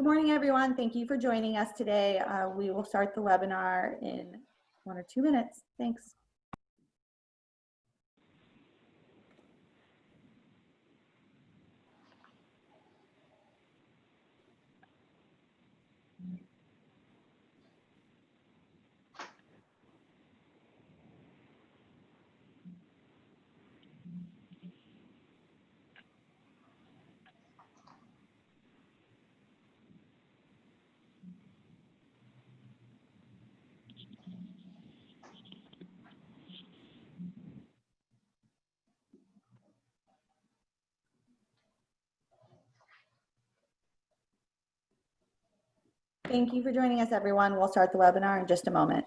Good morning, everyone. Thank you for joining us today. We will start the webinar in 1 or 2 minutes. Thanks. Thank you for joining us, everyone. We'll start the webinar in just a moment.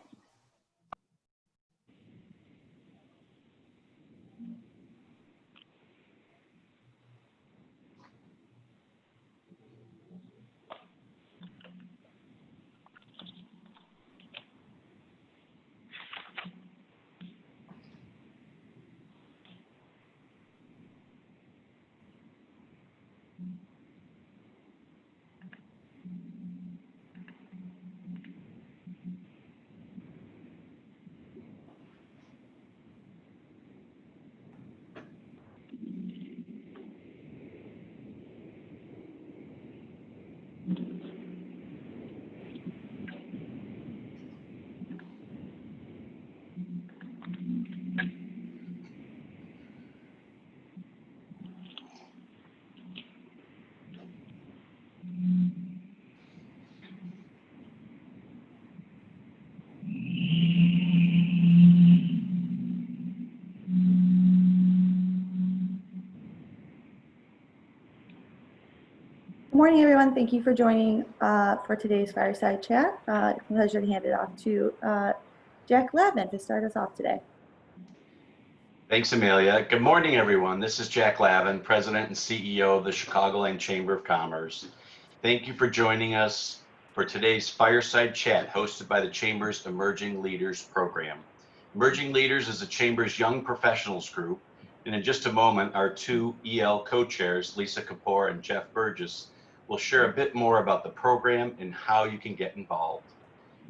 Good morning, everyone. Thank you for joining for today's Fireside Chat. It's a pleasure to hand it off to Jack Lavigne to start us off today. Thanks, Amelia. Good morning, everyone. This is Jack Lavigne, President and CEO of the Chicagoland Chamber of Commerce. Thank you for joining us for today's Fireside Chat hosted by the Chamber's Emerging Leaders Program. Emerging Leaders is the Chamber's young professionals group, and in just a moment, our two EL co-chairs, Lisa Kapoor and Jeff Burgess, will share a bit more about the program and how you can get involved.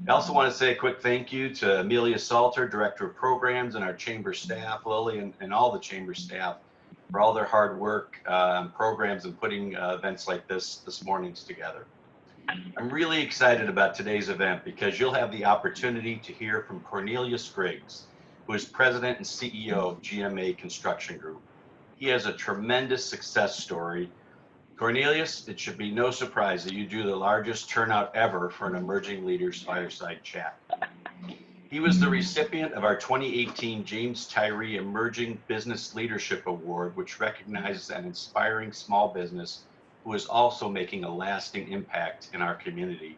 I also want to say a quick thank you to Amelia Salter, Director of Programs, and our Chamber staff, Lily, and all the Chamber staff for all their hard work on programs and putting events like this morning's together. I'm really excited about today's event because you'll have the opportunity to hear from Cornelius Griggs, who is President and CEO of GMA Construction Group. He has a tremendous success story. Cornelius, it should be no surprise that you do the largest turnout ever for an Emerging Leaders Fireside Chat. He was the recipient of our 2018 James Tyree Emerging Business Leadership Award, which recognizes an inspiring small business who is also making a lasting impact in our community.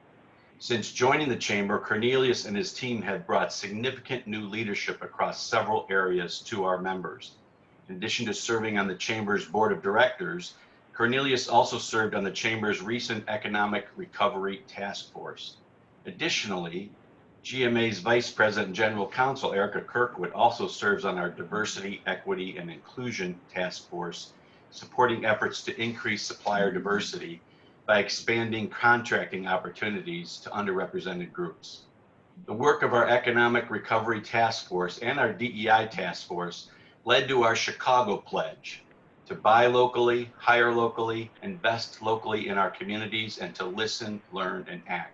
Since joining the Chamber, Cornelius and his team have brought significant new leadership across several areas to our members. In addition to serving on the Chamber's Board of Directors, Cornelius also served on the Chamber's recent Economic Recovery Task Force. Additionally, GMA's Vice President and General Counsel, Erica Kirkwood, also serves on our Diversity, Equity, and Inclusion Task Force, supporting efforts to increase supplier diversity by expanding contracting opportunities to underrepresented groups. The work of our Economic Recovery Task Force and our DEI Task Force led to our Chicago Pledge, to buy locally, hire locally, invest locally in our communities, and to listen, learn, and act.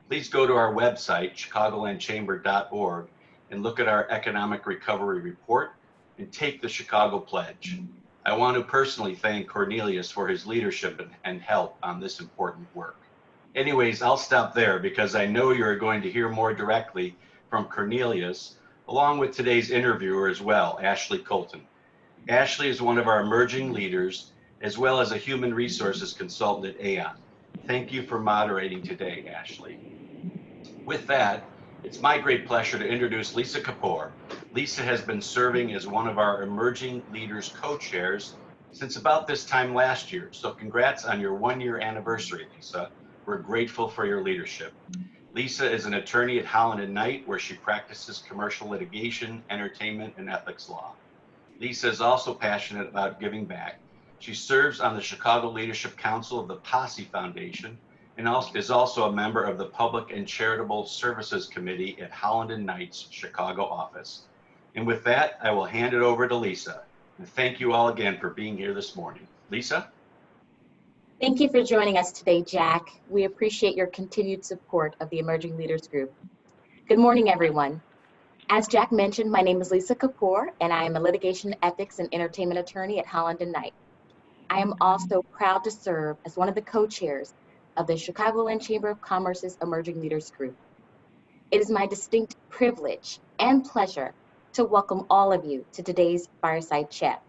Please go to our website, chicagolandchamber.org, and look at our Economic Recovery Report and take the Chicago Pledge. I want to personally thank Cornelius for his leadership and help on this important work. Anyways, I'll stop there because I know you're going to hear more directly from Cornelius, along with today's interviewer as well, Ashley Koltun. Ashley is one of our emerging leaders, as well as a human resources consultant at Aon. Thank you for moderating today, Ashley. With that, it's my great pleasure to introduce Lisa Kapoor. Lisa has been serving as one of our emerging leaders co-chairs since about this time last year. So congrats on your 1-year anniversary, Lisa. We're grateful for your leadership. Lisa is an attorney at Holland & Knight, where she practices commercial litigation, entertainment, and ethics law. Lisa is also passionate about giving back. She serves on the Chicago Leadership Council of the Posse Foundation and is also a member of the Public and Charitable Services Committee at Holland and Knight's Chicago office. And with that, I will hand it over to Lisa. And thank you all again for being here this morning. Lisa? Thank you for joining us today, Jack. We appreciate your continued support of the Emerging Leaders Group. Good morning, everyone. As Jack mentioned, my name is Lisa Kapoor, and I am a litigation ethics and entertainment attorney at Holland and Knight. I am also proud to serve as one of the co-chairs of the Chicagoland Chamber of Commerce's Emerging Leaders Group. It is my distinct privilege and pleasure to welcome all of you to today's Fireside Chat.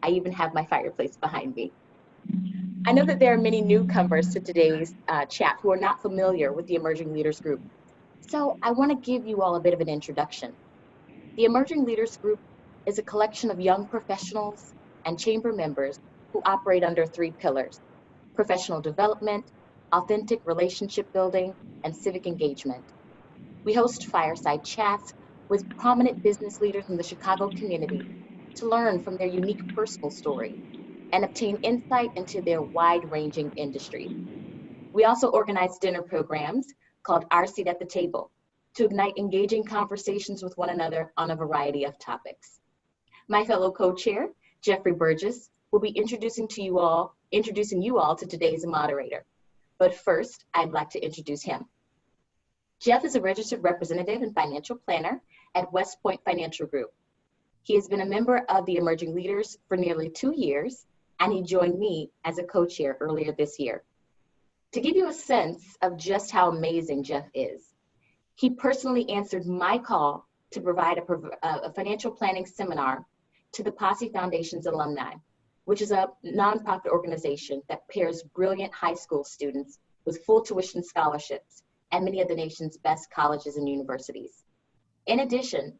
I even have my fireplace behind me. I know that there are many newcomers to today's chat who are not familiar with the Emerging Leaders Group. So I want to give you all a bit of an introduction. The Emerging Leaders Group is a collection of young professionals and chamber members who operate under 3 pillars: professional development, authentic relationship building, and civic engagement. We host fireside chats with prominent business leaders in the Chicago community to learn from their unique personal story and obtain insight into their wide-ranging industry. We also organize dinner programs called Our Seat at the Table to ignite engaging conversations with one another on a variety of topics. My fellow co-chair, Jeffrey Burgess, will be introducing you all to today's moderator. But first, I'd like to introduce him. Jeff is a registered representative and financial planner at West Point Financial Group. He has been a member of the Emerging Leaders for nearly 2 years, and he joined me as a co-chair earlier this year. To give you a sense of just how amazing Jeff is, he personally answered my call to provide a financial planning seminar to the Posse Foundation's alumni, which is a nonprofit organization that pairs brilliant high school students with full tuition scholarships at many of the nation's best colleges and universities. In addition,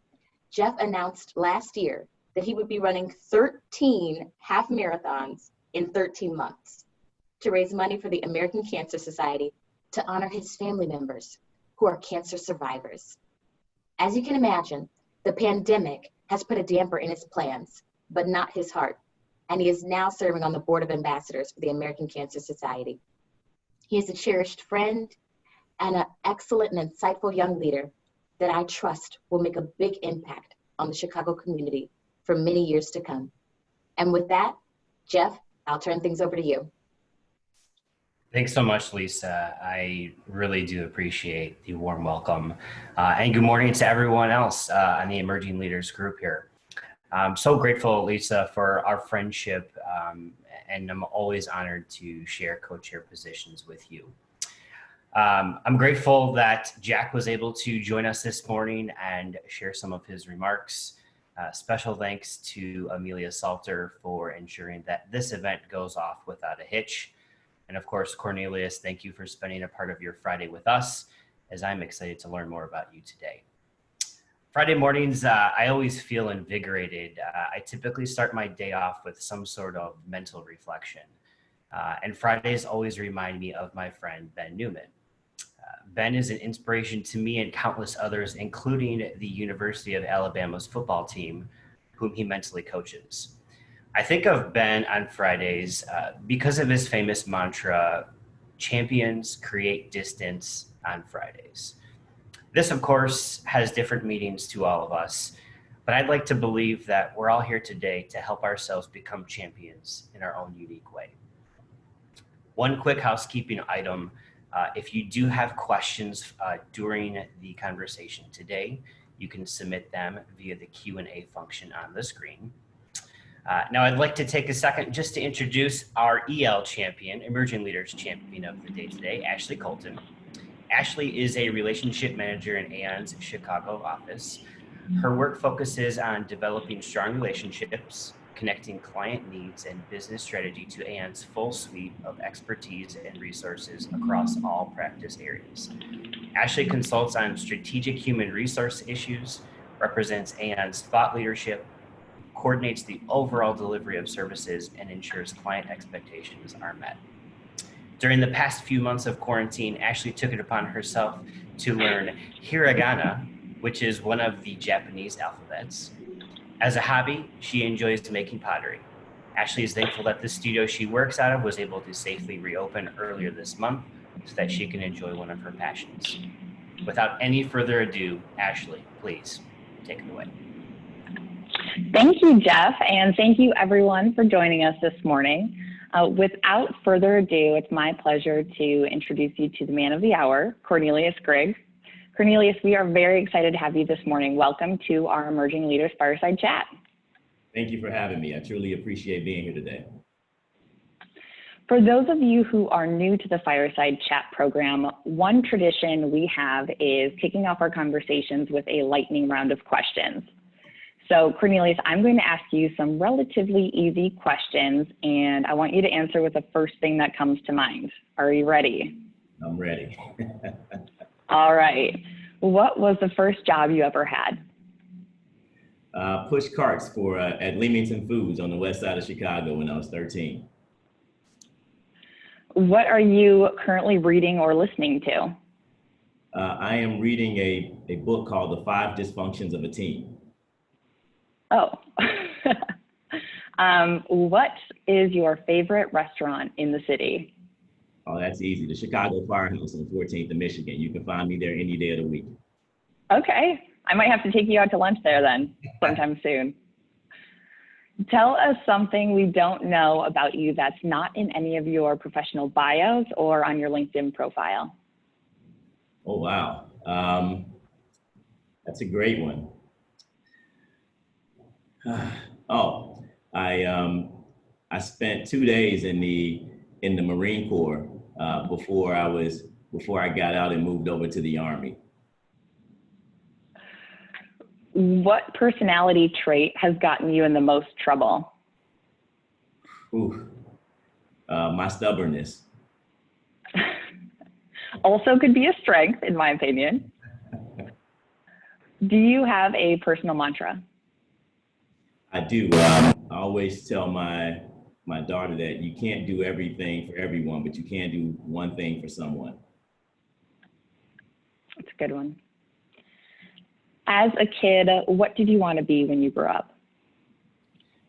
Jeff announced last year that he would be running 13 half marathons in 13 months to raise money for the American Cancer Society to honor his family members who are cancer survivors. As you can imagine, the pandemic has put a damper in his plans, but not his heart, and he is now serving on the board of ambassadors for the American Cancer Society. He is a cherished friend and an excellent and insightful young leader that I trust will make a big impact on the Chicago community for many years to come. And with that, Jeff, I'll turn things over to you. Thanks so much, Lisa. I really do appreciate the warm welcome. And good morning to everyone else on the Emerging Leaders Group here. I'm so grateful, Lisa, for our friendship, and I'm always honored to share co-chair positions with you. I'm grateful that Jack was able to join us this morning and share some of his remarks. Special thanks to Amelia Salter for ensuring that this event goes off without a hitch. And of course, Cornelius, thank you for spending a part of your Friday with us, as I'm excited to learn more about you today. Friday mornings, I always feel invigorated. I typically start my day off with some sort of mental reflection. And Fridays always remind me of my friend, Ben Newman. Ben is an inspiration to me and countless others, including the University of Alabama's football team, whom he mentally coaches. I think of Ben on Fridays because of his famous mantra, champions create distance on Fridays. This, of course, has different meanings to all of us, but I'd like to believe that we're all here today to help ourselves become champions in our own unique way. One quick housekeeping item. If you do have questions during the conversation today, you can submit them via the Q&A function on the screen. Now I'd like to take a second just to introduce our EL champion, Emerging Leaders Champion of the day today, Ashley Koltun. Ashley is a relationship manager in Aon's Chicago office. Her work focuses on developing strong relationships, connecting client needs and business strategy to Aon's full suite of expertise and resources across all practice areas. Ashley consults on strategic human resource issues, represents Aon's thought leadership, coordinates the overall delivery of services, and ensures client expectations are met. During the past few months of quarantine, Ashley took it upon herself to learn hiragana, which is one of the Japanese alphabets. As a hobby, she enjoys making pottery. Ashley is thankful that the studio she works out of was able to safely reopen earlier this month, so that she can enjoy one of her passions. Without any further ado, Ashley, please take it away. Thank you, Jeff, and thank you everyone for joining us this morning. Without further ado, it's my pleasure to introduce you to the man of the hour, Cornelius Griggs. Cornelius, we are very excited to have you this morning. Welcome to our Emerging Leaders Fireside Chat. Thank you for having me. I truly appreciate being here today. For those of you who are new to the Fireside Chat program, one tradition we have is kicking off our conversations with a lightning round of questions. So Cornelius, I'm going to ask you some relatively easy questions, and I want you to answer with the first thing that comes to mind. Are you ready? I'm ready. All right. What was the first job you ever had? Push carts for at Leamington Foods on the west side of Chicago when I was 13. What are you currently reading or listening to? I am reading a book called The 5 Dysfunctions of a Team. Oh. What is your favorite restaurant in the city? Oh, that's easy. The Chicago Firehouse on 14th and Michigan. You can find me there any day of the week. Okay. I might have to take you out to lunch there then sometime soon. Tell us something we don't know about you that's not in any of your professional bios or on your LinkedIn profile. Oh, wow. That's a great one. I spent 2 days in the Marine Corps before I got out and moved over to the Army. What personality trait has gotten you in the most trouble? My stubbornness. Also could be a strength, in my opinion. Do you have a personal mantra? I do. I always tell my daughter that you can't do everything for everyone, but you can do one thing for someone. That's a good one. As a kid, what did you want to be when you grew up?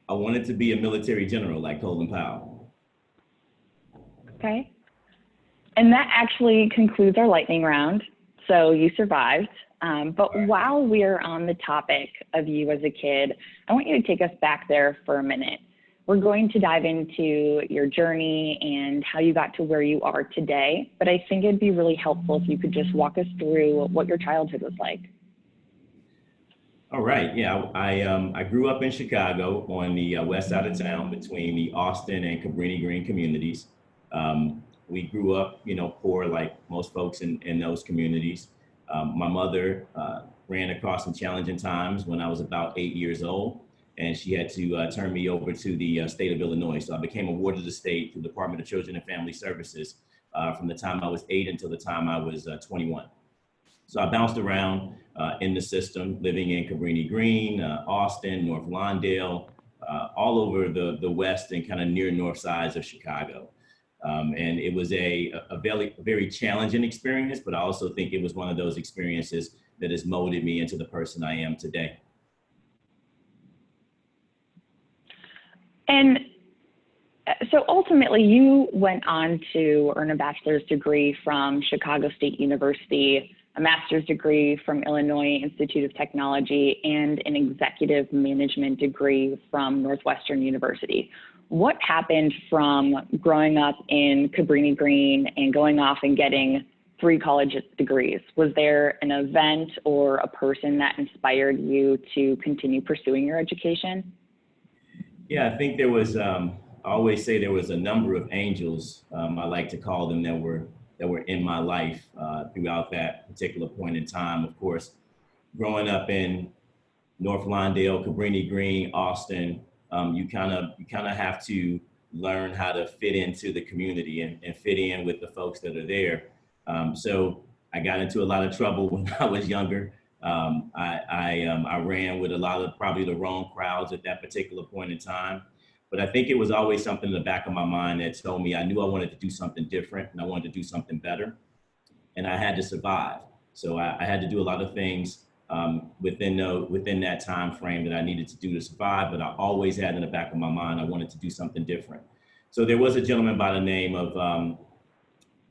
I wanted to be a military general like Colin Powell. Okay. And that actually concludes our lightning round. So you survived. But while we're on the topic of you as a kid, I want you to take us back there for a minute. We're going to dive into your journey and how you got to where you are today. But I think it'd be really helpful if you could just walk us through what your childhood was like. All right. Yeah, I grew up in Chicago on the west side of town between the Austin and Cabrini Green communities. We grew up, poor like most folks in those communities. My mother ran across some challenging times when I was about 8 years old, and she had to turn me over to the state of Illinois. So I became a ward of the state through the Department of Children and Family Services from the time I was 8 until the time I was 21. So I bounced around in the system, living in Cabrini Green, Austin, North Lawndale, all over the west and kind of near north sides of Chicago. And it was a very challenging experience, but I also think it was one of those experiences that has molded me into the person I am today. And so ultimately you went on to earn a bachelor's degree from Chicago State University, a master's degree from Illinois Institute of Technology, and an executive management degree from Northwestern University. What happened from growing up in Cabrini Green and going off and getting 3 college degrees? Was there an event or a person that inspired you to continue pursuing your education? Yeah, I think there was, I always say there was a number of angels, I like to call them, that were in my life throughout that particular point in time. Of course, growing up in North Lawndale, Cabrini Green, Austin, you kind of have to learn how to fit into the community and fit in with the folks that are there. So I got into a lot of trouble when I was younger. I ran with a lot of probably the wrong crowds at that particular point in time. But I think it was always something in the back of my mind that told me I knew I wanted to do something different and I wanted to do something better. And I had to survive. So I had to do a lot of things within that time frame that I needed to do to survive, but I always had in the back of my mind I wanted to do something different. So there was a gentleman by the name of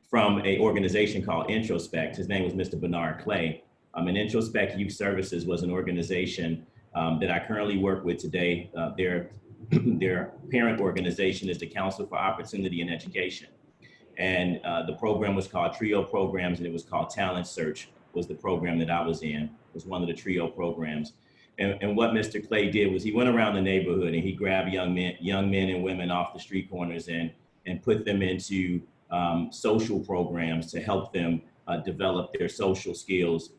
from a organization called Introspect. His name was Mr. Bernard Clay. And Introspect Youth Services was an organization that I currently work with today. Their parent organization is the Council for Opportunity in Education. And the program was called TRIO Programs, and it was called Talent Search was the program that I was in. It was one of the TRIO programs. And what Mr. Clay did was he went around the neighborhood and he grabbed young men and women off the street corners and put them into social programs to help them develop their social skills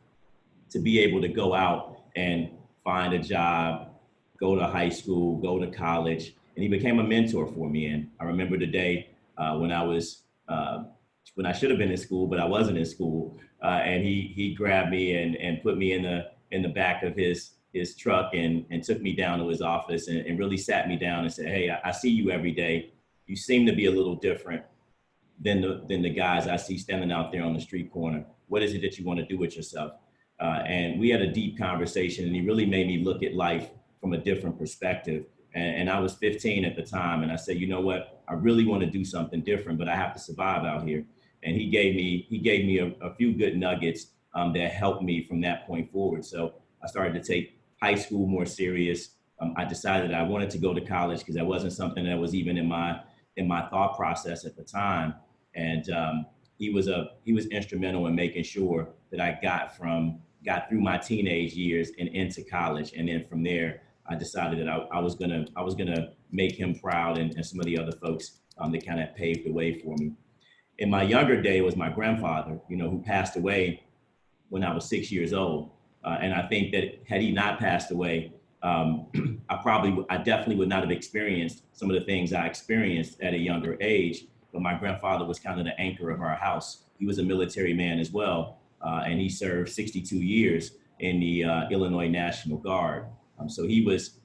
to be able to go out and find a job, go to high school, go to college. And he became a mentor for me. And I remember the day when I should have been in school, but I wasn't in school. And he grabbed me and put me in the back of his truck and took me down to his office and really sat me down and said, hey, I see you every day. You seem to be a little different than the guys I see standing out there on the street corner. What is it that you want to do with yourself? And we had a deep conversation, and he really made me look at life from a different perspective. And I was 15 at the time, and I said, you know what? I really want to do something different, but I have to survive out here. And he gave me a few good nuggets that helped me from that point forward. So I started to take high school more serious. I decided I wanted to go to college because that wasn't something that was even in my thought process at the time. And he was instrumental in making sure that I got through my teenage years and into college. And then from there, I decided that I was gonna make him proud and some of the other folks that kind of paved the way for me. In my younger day, it was my grandfather, who passed away when I was 6 years old. And I think that had he not passed away, I definitely would not have experienced some of the things I experienced at a younger age. But my grandfather was kind of the anchor of our house. He was a military man as well, and he served 62 years in the Illinois National Guard. So he was,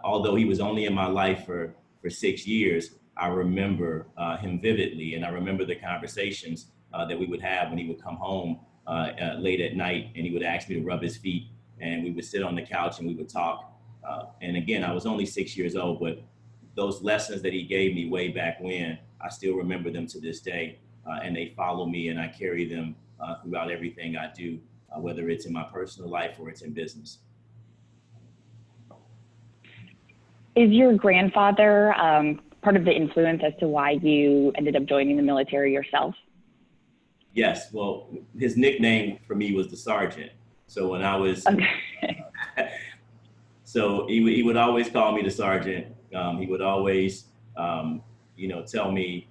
although he was only in my life for 6 years, I remember him vividly, and I remember the conversations that we would have when he would come home late at night, and he would ask me to rub his feet, and we would sit on the couch and we would talk. And again, I was only 6 years old, but those lessons that he gave me way back when, I still remember them to this day, and they follow me, and I carry them throughout everything I do, whether it's in my personal life or it's in business. Is your grandfather part of the influence as to why you ended up joining the military yourself? Yes, well, his nickname for me was the Sergeant. So when I was, so he would always call me the Sergeant. He would always, tell me,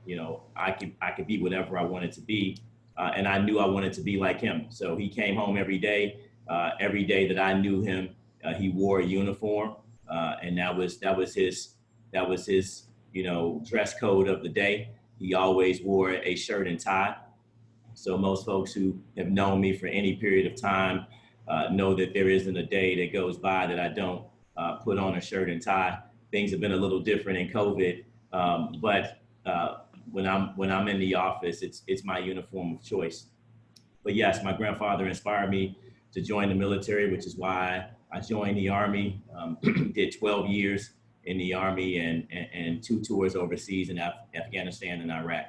I could be whatever I wanted to be. And I knew I wanted to be like him. So he came home every day that I knew him, he wore a uniform. And that was his dress code of the day. He always wore a shirt and tie. So most folks who have known me for any period of time know that there isn't a day that goes by that I don't put on a shirt and tie. Things have been a little different in COVID, but when I'm in the office, it's my uniform of choice. But yes, my grandfather inspired me to join the military, which is why I joined the Army, did 12 years in the Army and 2 tours overseas in Afghanistan and Iraq.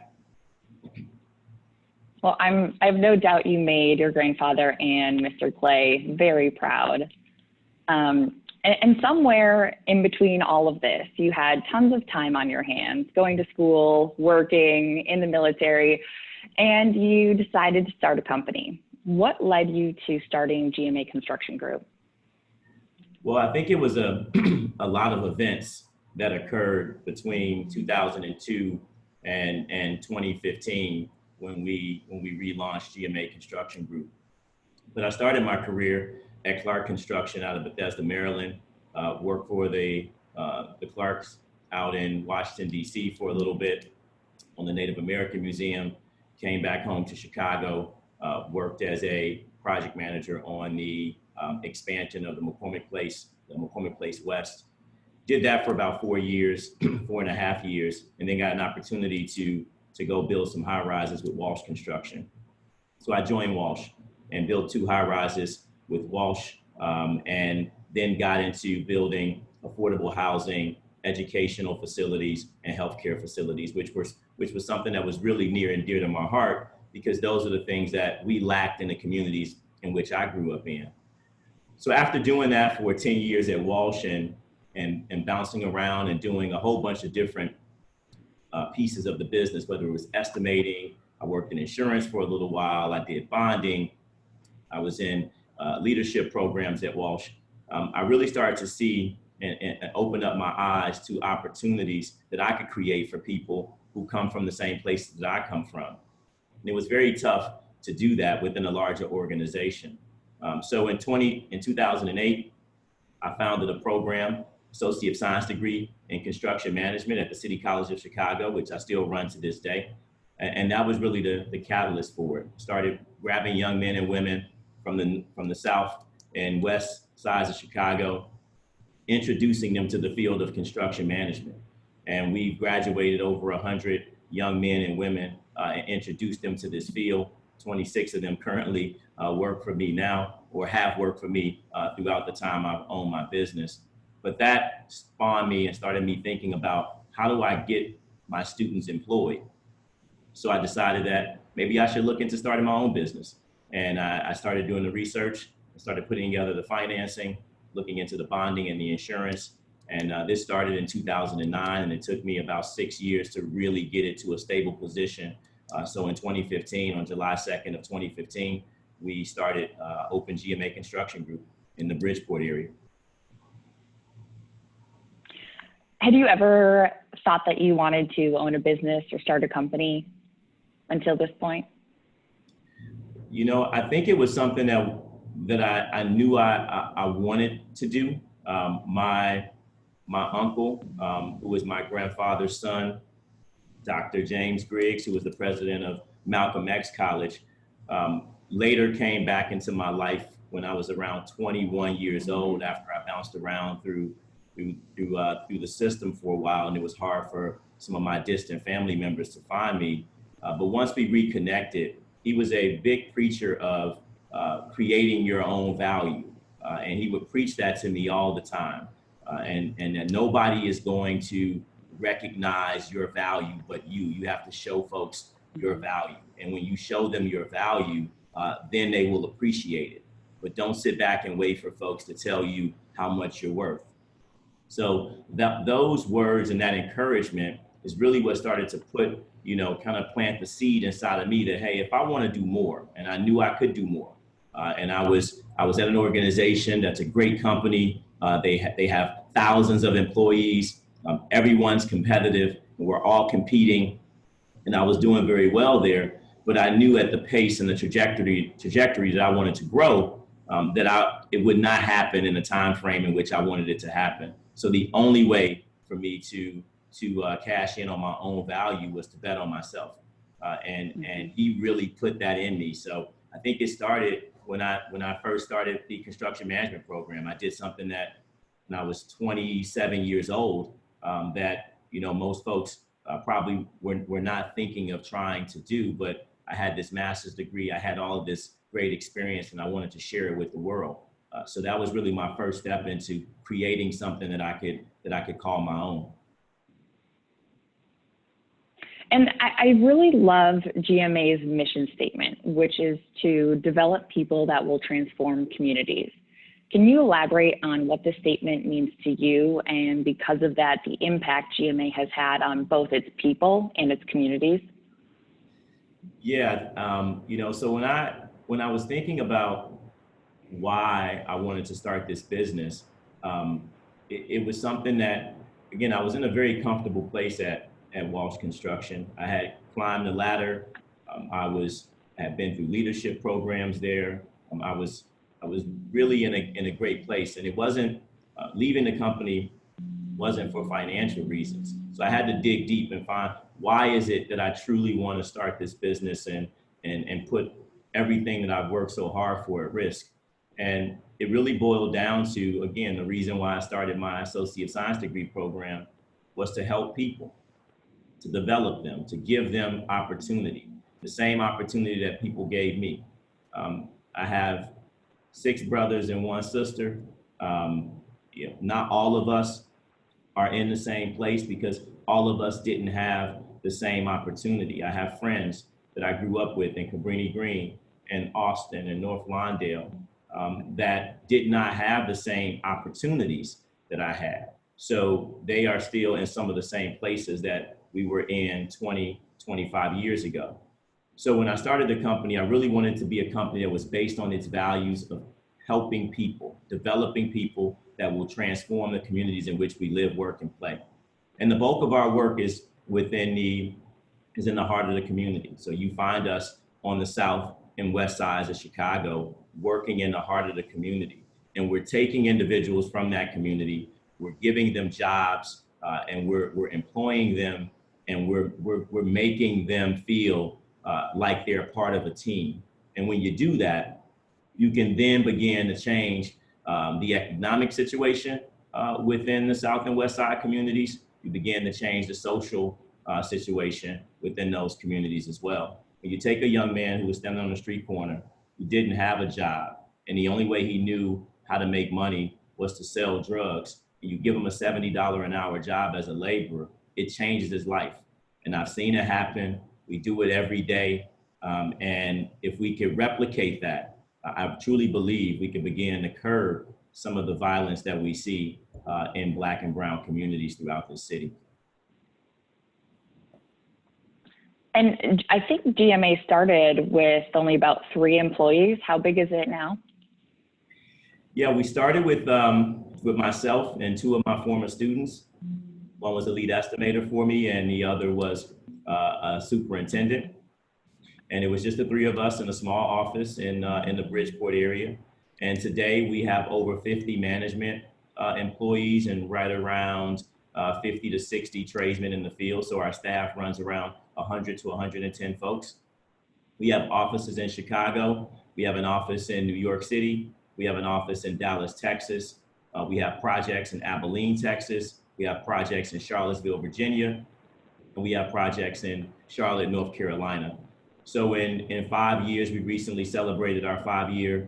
Well, I have no doubt you made your grandfather and Mr. Clay very proud. And somewhere in between all of this, you had tons of time on your hands, going to school, working, in the military, and you decided to start a company. What led you to starting GMA Construction Group? Well, I think it was a lot of events that occurred between 2002 and 2015 when we relaunched GMA Construction Group. But I started my career at Clark Construction out of Bethesda, Maryland. Worked for the Clarks out in Washington, D.C. for a little bit on the Native American Museum. Came back home to Chicago. Worked as a project manager on the expansion of the McCormick Place West. Did that for about 4 years, 4.5 years, and then got an opportunity to go build some high rises with Walsh Construction. So I joined Walsh and built 2 high rises with Walsh, and then got into building affordable housing, educational facilities, and healthcare facilities, which was something that was really near and dear to my heart because those are the things that we lacked in the communities in which I grew up in. So after doing that for 10 years at Walsh and bouncing around and doing a whole bunch of different pieces of the business, whether it was estimating, I worked in insurance for a little while, I did bonding, I was in leadership programs at Walsh. I really started to see and open up my eyes to opportunities that I could create for people who come from the same places that I come from. And it was very tough to do that within a larger organization. So in 2008, I founded a program, Associate of Science degree in construction management at the City College of Chicago, which I still run to this day. And that was really the catalyst for it. Started grabbing young men and women from the South and West sides of Chicago, introducing them to the field of construction management. And we graduated over 100 young men and women and introduced them to this field. 26 of them currently work for me now, or have worked for me throughout the time I've owned my business. But that spawned me and started me thinking about, how do I get my students employed? So I decided that maybe I should look into starting my own business. And I started doing the research, I started putting together the financing, looking into the bonding and the insurance. And this started in 2009, and it took me about 6 years to really get it to a stable position. So in 2015, on July 2nd of 2015, we started Open GMA Construction Group in the Bridgeport area. Had you ever thought that you wanted to own a business or start a company until this point? You know, I think it was something that I knew I wanted to do. My uncle, who was my grandfather's son, Dr. James Griggs, who was the president of Malcolm X College, later came back into my life when I was around 21 years old, after I bounced around through the system for a while, and it was hard for some of my distant family members to find me. But once we reconnected, he was a big preacher of creating your own value. And he would preach that to me all the time. And that nobody is going to recognize your value but you. You have to show folks your value. And when you show them your value, then they will appreciate it. But don't sit back and wait for folks to tell you how much you're worth. So those words and that encouragement is really what started to put, kind of plant the seed inside of me that, hey, if I want to do more, and I knew I could do more. And I was at an organization that's a great company. They have thousands of employees. Everyone's competitive, and we're all competing. And I was doing very well there, but I knew at the pace and the trajectory that I wanted to grow, it would not happen in the time frame in which I wanted it to happen. So the only way for me to cash in on my own value was to bet on myself. And he really put that in me. So I think it started when I first started the construction management program. I did something that when I was 27 years old, that most folks probably were not thinking of trying to do, but I had this master's degree, I had all of this great experience, and I wanted to share it with the world. So that was really my first step into creating something that I could call my own. And I really love GMA's mission statement, which is to develop people that will transform communities. Can you elaborate on what this statement means to you, and because of that, the impact GMA has had on both its people and its communities? Yeah, so when I was thinking about why I wanted to start this business, it was something that, again, I was in a very comfortable place at Walsh Construction. I had climbed the ladder. I had been through leadership programs there. I was really in a great place, and it wasn't leaving the company wasn't for financial reasons. So I had to dig deep and find, why is it that I truly want to start this business and put everything that I've worked so hard for at risk? And it really boiled down to, again, the reason why I started my Associate of Science degree program was to help people, to develop them, to give them opportunity, the same opportunity that people gave me. I have 6 brothers and 1 sister. Not all of us are in the same place because all of us didn't have the same opportunity. I have friends that I grew up with in Cabrini Green and Austin and North Lawndale that did not have the same opportunities that I had. So they are still in some of the same places that we were in 20, 25 years ago. So when I started the company, I really wanted to be a company that was based on its values of helping people, developing people that will transform the communities in which we live, work, and play. And the bulk of our work is in the heart of the community. So you find us on the south and west sides of Chicago, working in the heart of the community. And we're taking individuals from that community, we're giving them jobs, and we're employing them, and we're making them feel like they're part of a team. And when you do that, you can then begin to change the economic situation within the South and West Side communities. You begin to change the social situation within those communities as well. When you take a young man who was standing on the street corner, who didn't have a job, and the only way he knew how to make money was to sell drugs, and you give him a $70 an hour job as a laborer, it changes his life. And I've seen it happen. We do it every day. And if we could replicate that, I truly believe we can begin to curb some of the violence that we see in Black and brown communities throughout the city. And I think GMA started with only about 3 employees. How big is it now? Yeah, we started with myself and 2 of my former students. One was a lead estimator for me, and the other was a superintendent. And it was just the 3 of us in a small office in the Bridgeport area. And today we have over 50 management employees and right around 50 to 60 tradesmen in the field. So our staff runs around 100 to 110 folks. We have offices in Chicago. We have an office in New York City. We have an office in Dallas, Texas. We have projects in Abilene, Texas. We have projects in Charlottesville, Virginia. And we have projects in Charlotte, North Carolina. So in 5 years, we recently celebrated our 5-year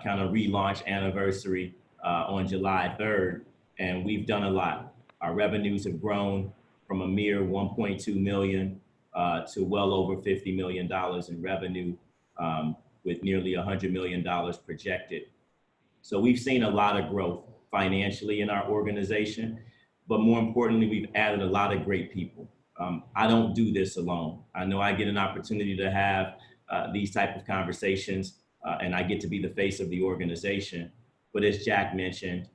kind of relaunch anniversary on July 3rd. And we've done a lot. Our revenues have grown from a mere 1.2 million to well over $50 million in revenue, with nearly $100 million projected. So we've seen a lot of growth financially in our organization, but more importantly, we've added a lot of great people. I don't do this alone. I know I get an opportunity to have these type of conversations, and I get to be the face of the organization. But as Jack mentioned,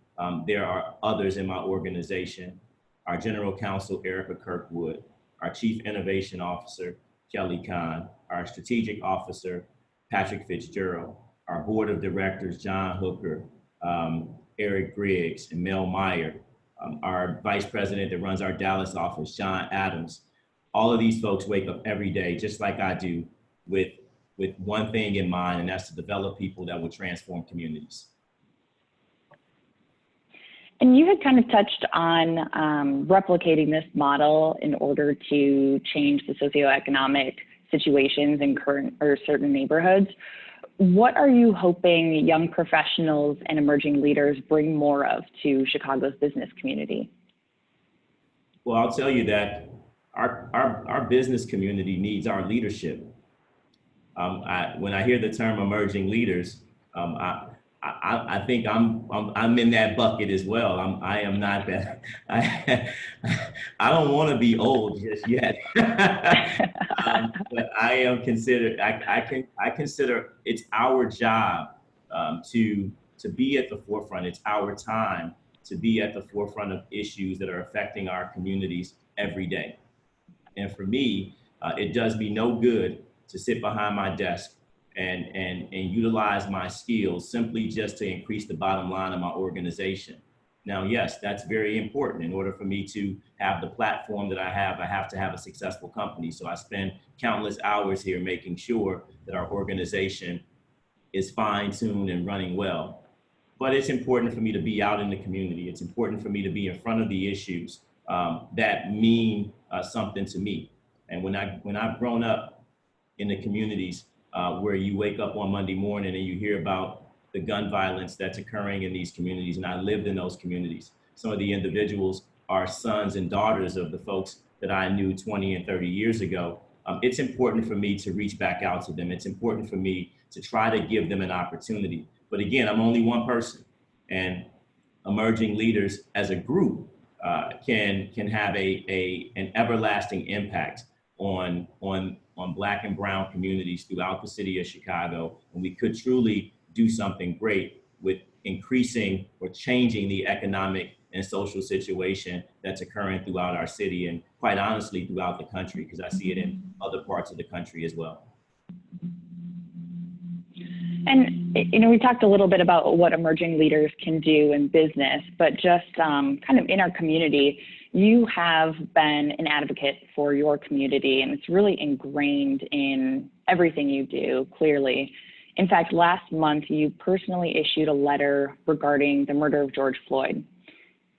there are others in my organization: our General Counsel, Erica Kirkwood, our Chief Innovation Officer, Kelly Kahn, our Strategic Officer, Patrick Fitzgerald, our Board of Directors, John Hooker, Eric Griggs, and Mel Meyer, our Vice President that runs our Dallas office, John Adams. All of these folks wake up every day, just like I do, with one thing in mind, and that's to develop people that will transform communities. And you had kind of touched on replicating this model in order to change the socioeconomic situations in current or certain neighborhoods. What are you hoping young professionals and emerging leaders bring more of to Chicago's business community? Well, I'll tell you that our business community needs our leadership. When I hear the term emerging leaders, I think I'm in that bucket as well. I am not that. I don't want to be old just yet. But I am considered. I consider it's our job to be at the forefront. It's our time to be at the forefront of issues that are affecting our communities every day. And for me, it does me no good to sit behind my desk and utilize my skills simply just to increase the bottom line of my organization. Now, yes, that's very important. In order for me to have the platform that I have to have a successful company. So I spend countless hours here making sure that our organization is fine-tuned and running well. But it's important for me to be out in the community. It's important for me to be in front of the issues that mean something to me. And when I've grown up in the communities where you wake up on Monday morning and you hear about the gun violence that's occurring in these communities, and I lived in those communities. Some of the individuals are sons and daughters of the folks that I knew 20 and 30 years ago, it's important for me to reach back out to them. It's important for me to try to give them an opportunity. But again, I'm only one person, and emerging leaders as a group can have an everlasting impact on Black and brown communities throughout the city of Chicago. And we could truly do something great with increasing or changing the economic and social situation that's occurring throughout our city, and quite honestly throughout the country, because I see it in other parts of the country as well. And, you know, we talked a little bit about what emerging leaders can do in business, but just kind of in our community, you have been an advocate for your community, and it's really ingrained in everything you do, clearly. In fact, last month, you personally issued a letter regarding the murder of George Floyd.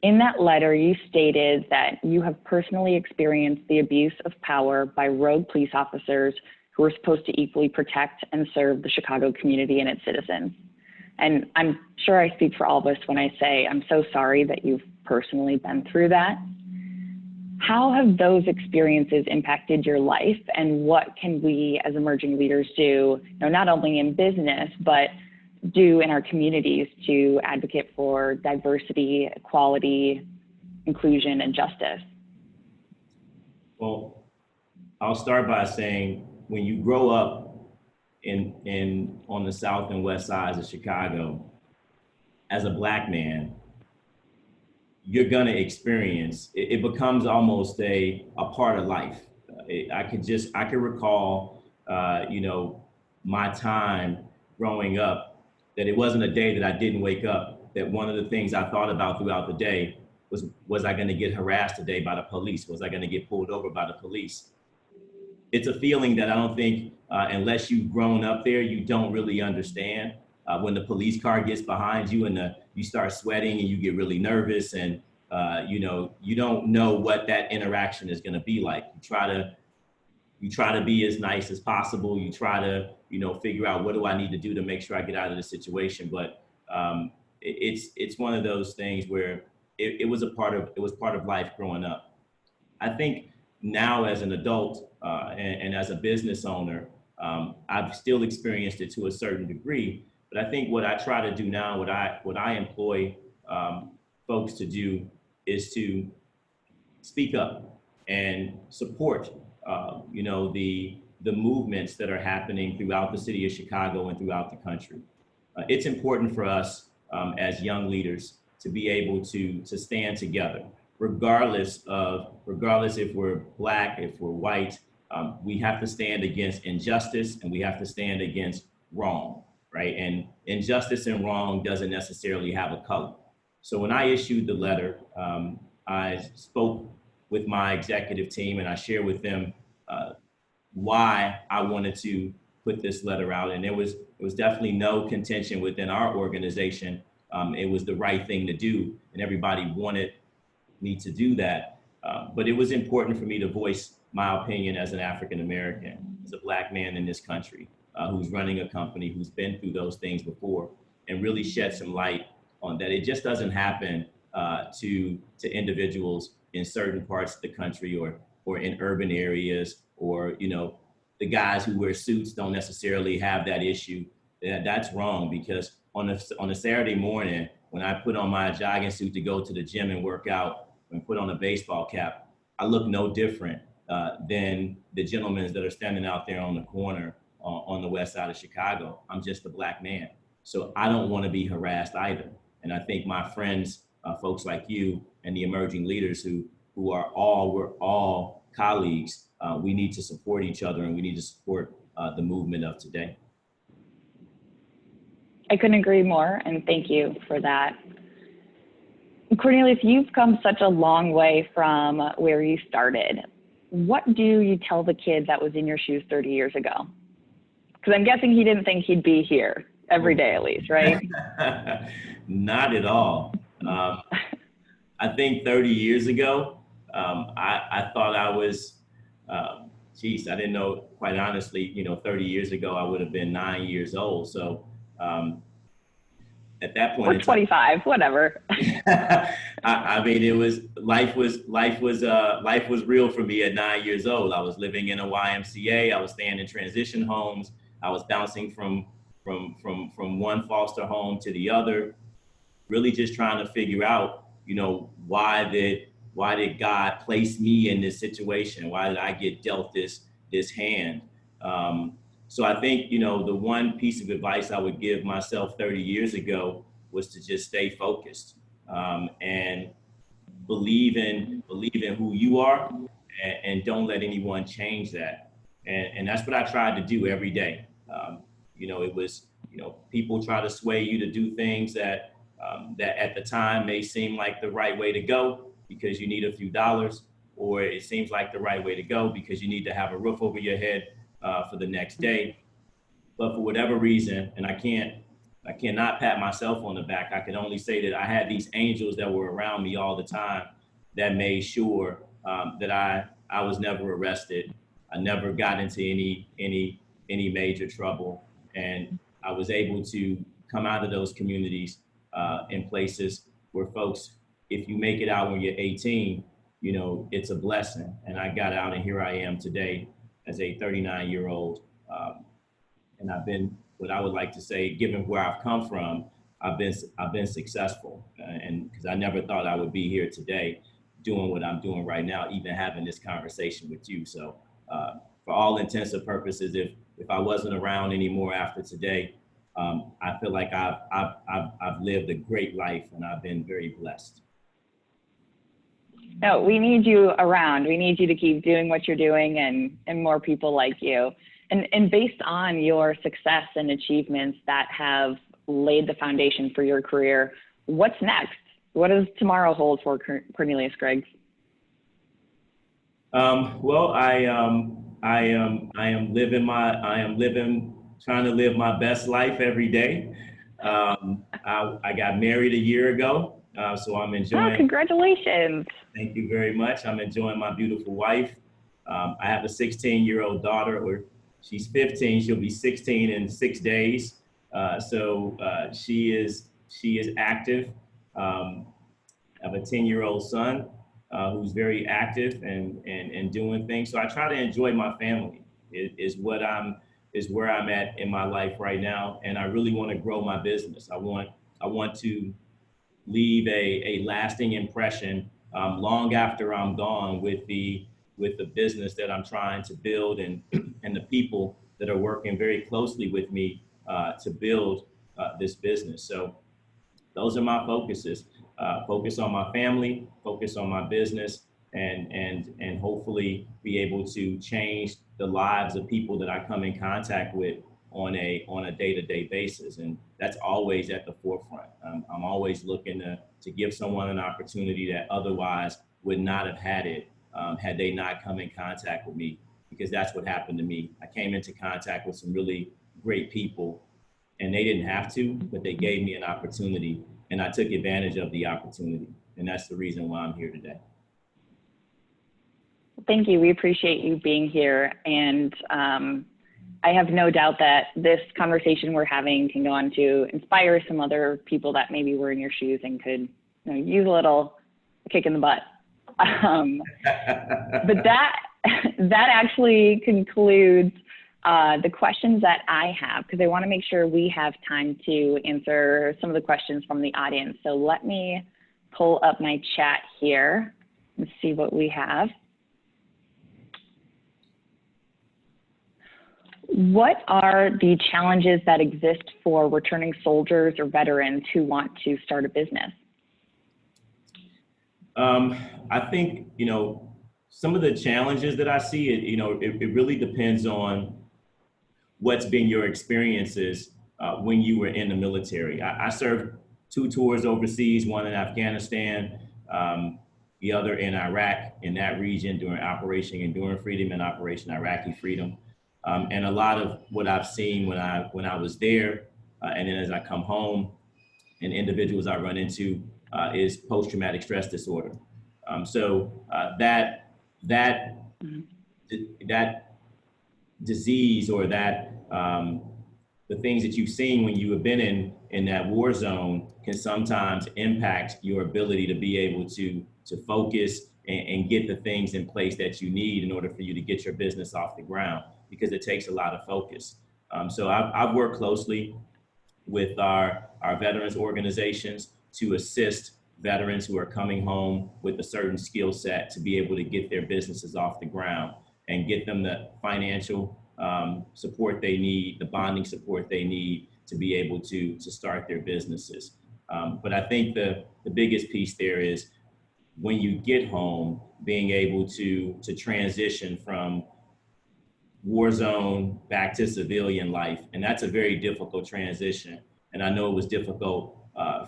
In that letter, you stated that you have personally experienced the abuse of power by rogue police officers who are supposed to equally protect and serve the Chicago community and its citizens. And I'm sure I speak for all of us when I say I'm so sorry that you've personally been through that. How have those experiences impacted your life, and what can we as emerging leaders do, you know, not only in business, but do in our communities to advocate for diversity, equality, inclusion, and justice? Well, I'll start by saying, when you grow up on the south and west sides of Chicago, as a Black man, you're gonna experience, it becomes almost a part of life. I could recall, you know, my time growing up, that it wasn't a day that I didn't wake up, that one of the things I thought about throughout the day was I gonna get harassed today by the police? Was I gonna get pulled over by the police? It's a feeling that I don't think, unless you've grown up there, you don't really understand. When the police car gets behind you and you start sweating and you get really nervous, and you know, you don't know what that interaction is going to be like. You try to be as nice as possible. You try to, you know, figure out, what do I need to do to make sure I get out of the situation. But it's one of those things where it was part of life growing up. I think now as an adult and as a business owner, I've still experienced it to a certain degree. But I think what I try to do now, what I employ folks to do, is to speak up and support, you know, the movements that are happening throughout the city of Chicago and throughout the country. It's important for us as young leaders to be able to stand together, regardless if we're Black, if we're white. We have to stand against injustice, and we have to stand against wrong. Right? And injustice and wrong doesn't necessarily have a color. So when I issued the letter, I spoke with my executive team, and I shared with them why I wanted to put this letter out. And there was definitely no contention within our organization. It was the right thing to do, and everybody wanted me to do that. But it was important for me to voice my opinion as an African American, as a Black man in this country, who's running a company, who's been through those things before, and really shed some light on that. It just doesn't happen to individuals in certain parts of the country, or in urban areas, or, you know, the guys who wear suits don't necessarily have that issue. That's wrong, because on a Saturday morning, when I put on my jogging suit to go to the gym and work out and put on a baseball cap, I look no different than the gentlemen that are standing out there on the corner on the west side of Chicago. I'm just a Black man. So I don't want to be harassed either. And I think my friends, folks like you and the emerging leaders we're all colleagues, we need to support each other, and we need to support the movement of today. I couldn't agree more, and thank you for that. Cornelius, you've come such a long way from where you started. What do you tell the kid that was in your shoes 30 years ago? Because I'm guessing he didn't think he'd be here every day, at least, right? Not at all. I think 30 years ago, I thought I was, I didn't know, quite honestly, you know, 30 years ago, I would have been 9 years old. So at that point Or in time, 25, whatever. I mean, life was real for me at 9 years old. I was living in a YMCA. I was staying in transition homes. I was bouncing from one foster home to the other, really just trying to figure out, why did God place me in this situation? Why did I get dealt this hand? So I think, the one piece of advice I would give myself 30 years ago was to just stay focused, and believe in who you are, and don't let anyone change that. And that's what I tried to do every day. It was, people try to sway you to do things that at the time may seem like the right way to go because you need a few dollars, or it seems like the right way to go because you need to have a roof over your head for the next day. But for whatever reason, and I cannot pat myself on the back. I can only say that I had these angels that were around me all the time that made sure that I was never arrested. I never got into any major trouble, and I was able to come out of those communities in places where folks, if you make it out when you're 18, it's a blessing. And I got out, and here I am today as a 39-year-old. And I've been, what I would like to say, given where I've come from, I've been successful, and because I never thought I would be here today doing what I'm doing right now, even having this conversation with you. So for all intents and purposes, if I wasn't around anymore after today, I feel like I've lived a great life, and I've been very blessed. No, we need you around. We need you to keep doing what you're doing, and more people like you. And based on your success and achievements that have laid the foundation for your career, what's next? What does tomorrow hold for Cornelius Griggs? Well, I am trying to live my best life every day. I got married a year ago, so I'm enjoying. Oh, congratulations! Thank you very much. I'm enjoying my beautiful wife. I have a 16-year-old daughter, or she's 15. She'll be 16 in 6 days. So she is active. I have a 10-year-old son who's very active and doing things. So I try to enjoy my family. Is where I'm at in my life right now, and I really want to grow my business. I want to leave a lasting impression long after I'm gone with the business that I'm trying to build, and the people that are working very closely with me to build this business. So those are my focuses. Focus on my family, focus on my business, and hopefully be able to change the lives of people that I come in contact with on a day-to-day basis. And that's always at the forefront. I'm always looking to give someone an opportunity that otherwise would not have had it had they not come in contact with me, because that's what happened to me. I came into contact with some really great people, and they didn't have to, but they gave me an opportunity, and I took advantage of the opportunity. And that's the reason why I'm here today. Thank you. We appreciate you being here. And I have no doubt that this conversation we're having can go on to inspire some other people that maybe were in your shoes and could use a little kick in the butt. But that actually concludes the questions that I have, because I want to make sure we have time to answer some of the questions from the audience. So let me pull up my chat here and see what we have. What are the challenges that exist for returning soldiers or veterans who want to start a business? I think, some of the challenges that I see, it really depends on what's been your experiences when you were in the military. I served 2 tours overseas, one in Afghanistan, the other in Iraq, in that region during Operation Enduring Freedom and Operation Iraqi Freedom. And a lot of what I've seen when I was there, and then as I come home, and individuals I run into is post-traumatic stress disorder. So that disease, or that the things that you've seen when you have been in that war zone can sometimes impact your ability to be able to focus and get the things in place that you need in order for you to get your business off the ground, because it takes a lot of focus. So I've worked closely with our veterans organizations to assist veterans who are coming home with a certain skill set to be able to get their businesses off the ground and get them the financial support they need, the bonding support they need to be able to start their businesses. But I think the biggest piece there is when you get home, being able to transition from war zone back to civilian life. And that's a very difficult transition. And I know it was difficult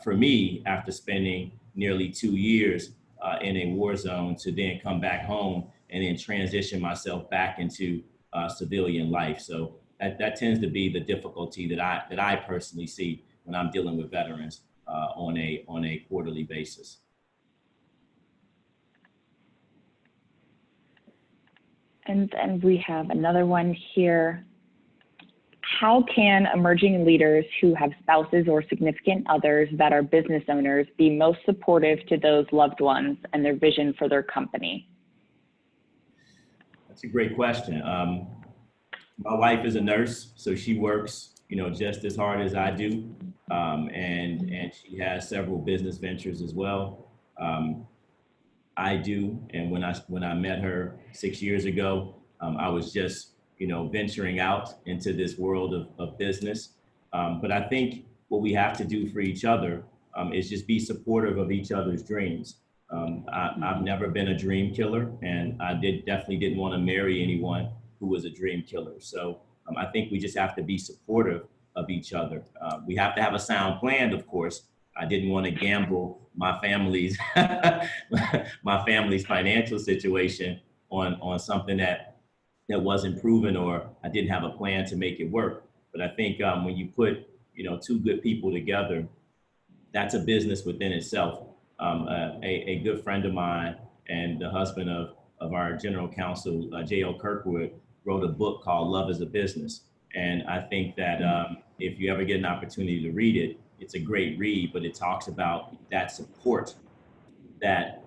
for me after spending nearly 2 years in a war zone to then come back home and then transition myself back into civilian life. So that tends to be the difficulty that I personally see when I'm dealing with veterans on a quarterly basis. And then we have another one here. How can emerging leaders who have spouses or significant others that are business owners be most supportive to those loved ones and their vision for their company? That's a great question. My wife is a nurse, so she works, just as hard as I do, and she has several business ventures as well. I do, and when I met her 6 years ago, I was just venturing out into this world of business. But I think what we have to do for each other is just be supportive of each other's dreams. I've never been a dream killer, and I definitely didn't want to marry anyone who was a dream killer. So I think we just have to be supportive of each other. We have to have a sound plan, of course. I didn't want to gamble my family's financial situation on something that wasn't proven, or I didn't have a plan to make it work. But I think when you put two good people together, that's a business within itself. A good friend of mine and the husband of our general counsel, J.L. Kirkwood, wrote a book called Love is a Business. And I think that if you ever get an opportunity to read it, it's a great read, but it talks about that support that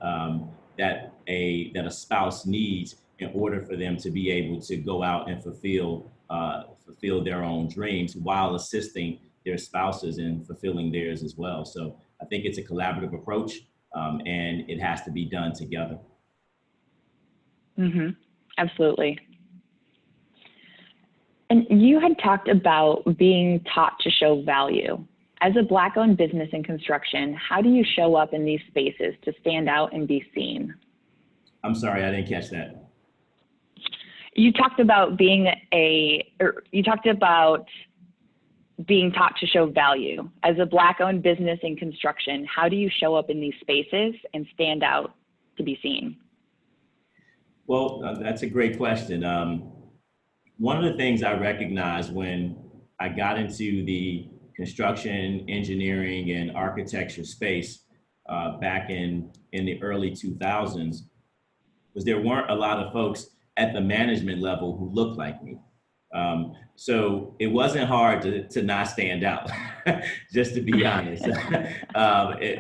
a spouse needs in order for them to be able to go out and fulfill their own dreams while assisting their spouses in fulfilling theirs as well. So I think it's a collaborative approach, and it has to be done together. Mm-hmm. Absolutely. And you had talked about being taught to show value. As a Black-owned business in construction, how do you show up in these spaces to stand out and be seen? I'm sorry, I didn't catch that. You talked about being taught to show value. As a Black-owned business in construction, how do you show up in these spaces and stand out to be seen? Well, that's a great question. One of the things I recognized when I got into the construction, engineering, and architecture space back in the early 2000s was there weren't a lot of folks at the management level who looked like me. So it wasn't hard to not stand out, just to be honest.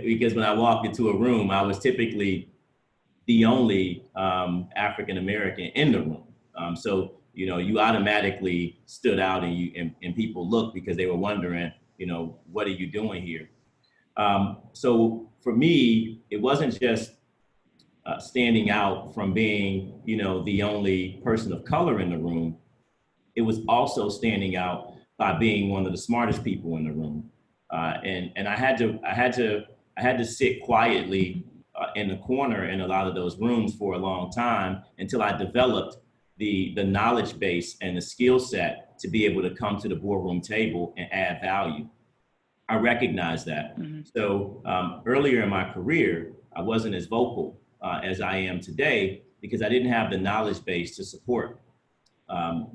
Because when I walked into a room, I was typically the only African-American in the room. So you automatically stood out, and people looked because they were wondering, what are you doing here? So for me, it wasn't just standing out from being, the only person of color in the room. It was also standing out by being one of the smartest people in the room. And I had to sit quietly in the corner in a lot of those rooms for a long time until I developed the knowledge base and the skill set to be able to come to the boardroom table and add value. I recognize that. Mm-hmm. So earlier in my career, I wasn't as vocal as I am today because I didn't have the knowledge base to support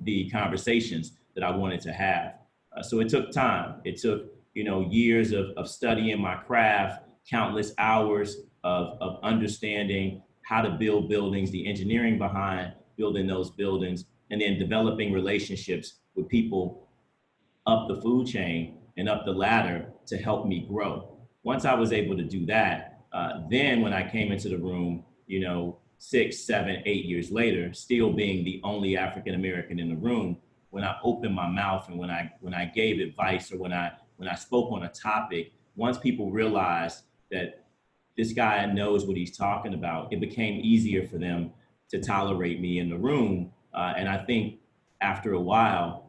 the conversations that I wanted to have. So it took time. It took, years of studying my craft, countless hours of understanding how to build buildings, the engineering behind building those buildings, and then developing relationships with people up the food chain and up the ladder to help me grow. Once I was able to do that, then when I came into the room, 6, 7, 8 years later, still being the only African American in the room, when I opened my mouth and when I gave advice or when I spoke on a topic, once people realized that this guy knows what he's talking about, it became easier for them to tolerate me in the room. And I think after a while,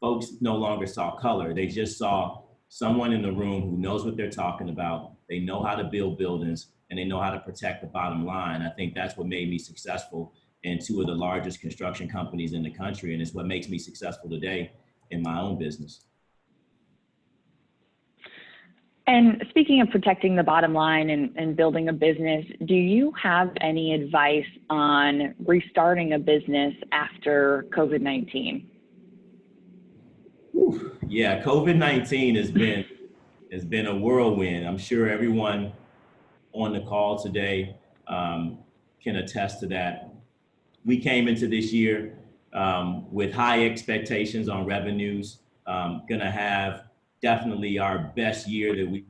folks no longer saw color. They just saw someone in the room who knows what they're talking about. They know how to build buildings and they know how to protect the bottom line. I think that's what made me successful in 2 of the largest construction companies in the country. And it's what makes me successful today in my own business. And speaking of protecting the bottom line and building a business, do you have any advice on restarting a business after COVID-19? Yeah, COVID-19 has been a whirlwind. I'm sure everyone on the call today can attest to that. We came into this year with high expectations on revenues, gonna have definitely our best year that we've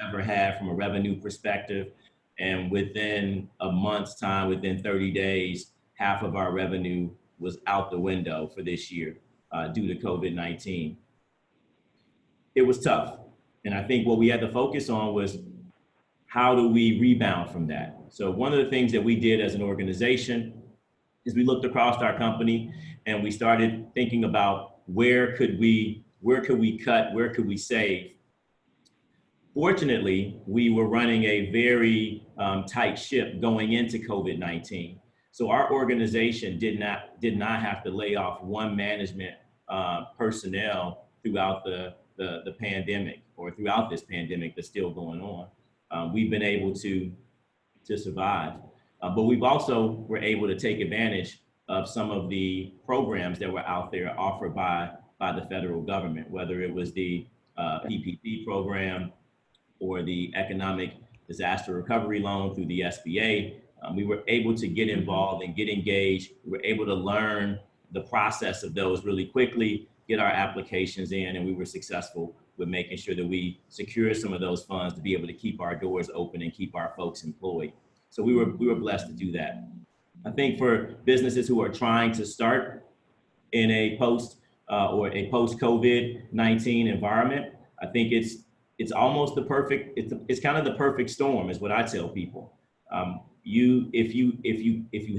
ever had from a revenue perspective. And within a month's time, within 30 days, half of our revenue was out the window for this year due to COVID-19. It was tough. And I think what we had to focus on was how do we rebound from that? So one of the things that we did as an organization is we looked across our company and we started thinking about where could we cut, where could we save? Fortunately, we were running a very tight ship going into COVID-19. So our organization did not have to lay off one management personnel throughout the pandemic or throughout this pandemic that's still going on. We've been able to survive, but we've also were able to take advantage of some of the programs that were out there offered by the federal government, whether it was the PPP program or the Economic Disaster Recovery Loan through the SBA. We were able to get involved and get engaged. We were able to learn the process of those really quickly, get our applications in, and we were successful with making sure that we secured some of those funds to be able to keep our doors open and keep our folks employed. So we were blessed to do that. I think for businesses who are trying to start in a post-COVID-19 environment, I think it's almost the perfect, it's kind of the perfect storm is what I tell people. If you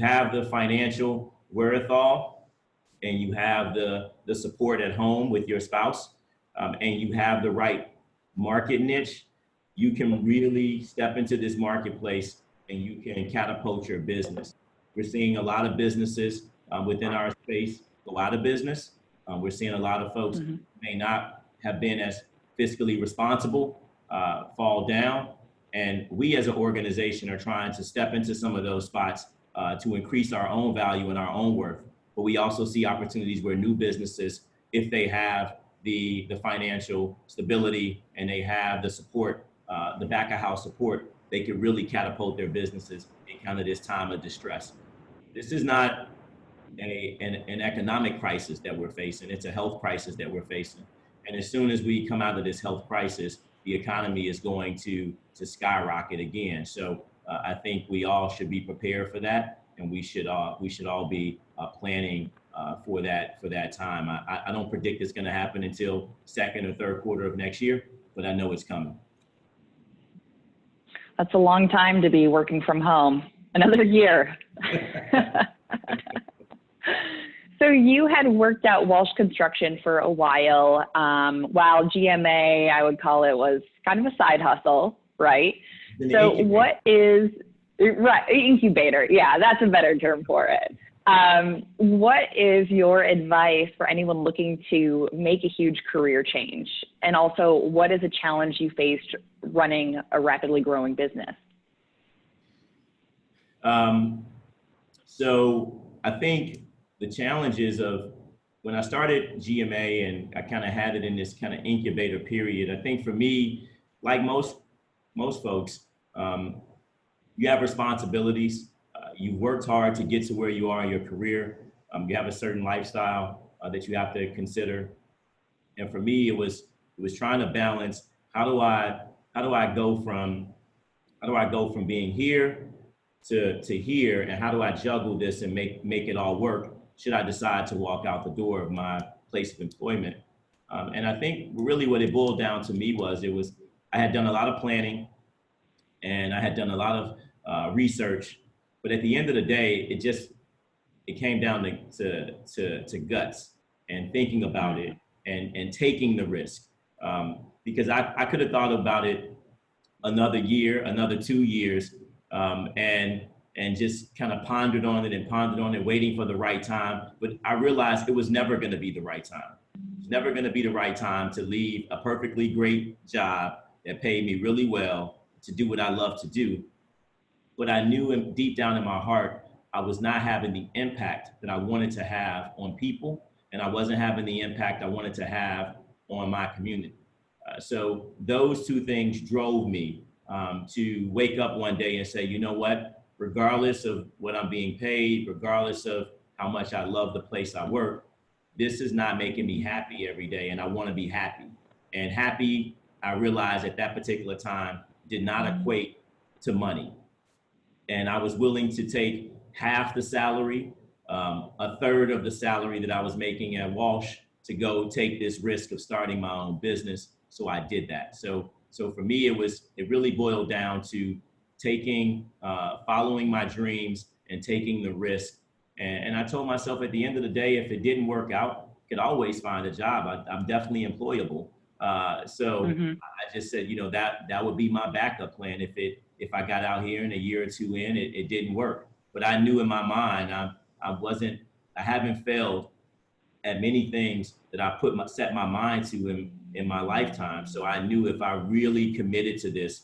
have the financial wherewithal and you have the support at home with your spouse, and you have the right market niche, you can really step into this marketplace and you can catapult your business. We're seeing a lot of businesses within our space go out of business. We're seeing a lot of folks who may not have been as fiscally responsible fall down. And we as an organization are trying to step into some of those spots to increase our own value and our own worth. But we also see opportunities where new businesses, if they have the financial stability and they have the support, the back of house support, they can really catapult their businesses in kind of this time of distress. This is not an economic crisis that we're facing. It's a health crisis that we're facing. And as soon as we come out of this health crisis, the economy is going to skyrocket again. So I think we all should be prepared for that, and we should all be planning for that time. I don't predict it's going to happen until second or third quarter of next year, but I know it's coming. That's a long time to be working from home. Another year. So you had worked at Walsh Construction for a while GMA, I would call it, was kind of a side hustle, right? So incubator. What is, right, incubator, yeah, that's a better term for it. What is your advice for anyone looking to make a huge career change? And also, what is a challenge you faced running a rapidly growing business? So I think the challenges of when I started GMA and I kind of had it in this kind of incubator period, I think for me, like most folks, you have responsibilities. You've worked hard to get to where you are in your career. You have a certain lifestyle that you have to consider. and for me, it was trying to balance how do I go from being here to here, and how do I juggle this and make it all work should I decide to walk out the door of my place of employment. And I think really what it boiled down to me was I had done a lot of planning and I had done a lot of research, but at the end of the day, it came down to guts and thinking about it and taking the risk. Because I could have thought about it another year, another 2 years, and just kind of pondered on it, waiting for the right time. But I realized it was never going to be the right time. It's never going to be the right time to leave a perfectly great job that paid me really well to do what I love to do. But I knew deep down in my heart, I was not having the impact that I wanted to have on people, and I wasn't having the impact I wanted to have on my community. So those two things drove me to wake up one day and say, you know what, regardless of what I'm being paid, regardless of how much I love the place I work, this is not making me happy every day, and I want to be happy. And happy, I realized at that particular time, did not equate to money. And I was willing to take half the salary, a third of the salary that I was making at Walsh, to go take this risk of starting my own business. So I did that. So for me, it really boiled down to following my dreams and taking the risk. And I told myself at the end of the day, if it didn't work out, I could always find a job. I'm definitely employable. I just said, that would be my backup plan if I got out here and a year or two in, it didn't work. But I knew in my mind, I haven't failed at many things that I set my mind to in my lifetime. So I knew if I really committed to this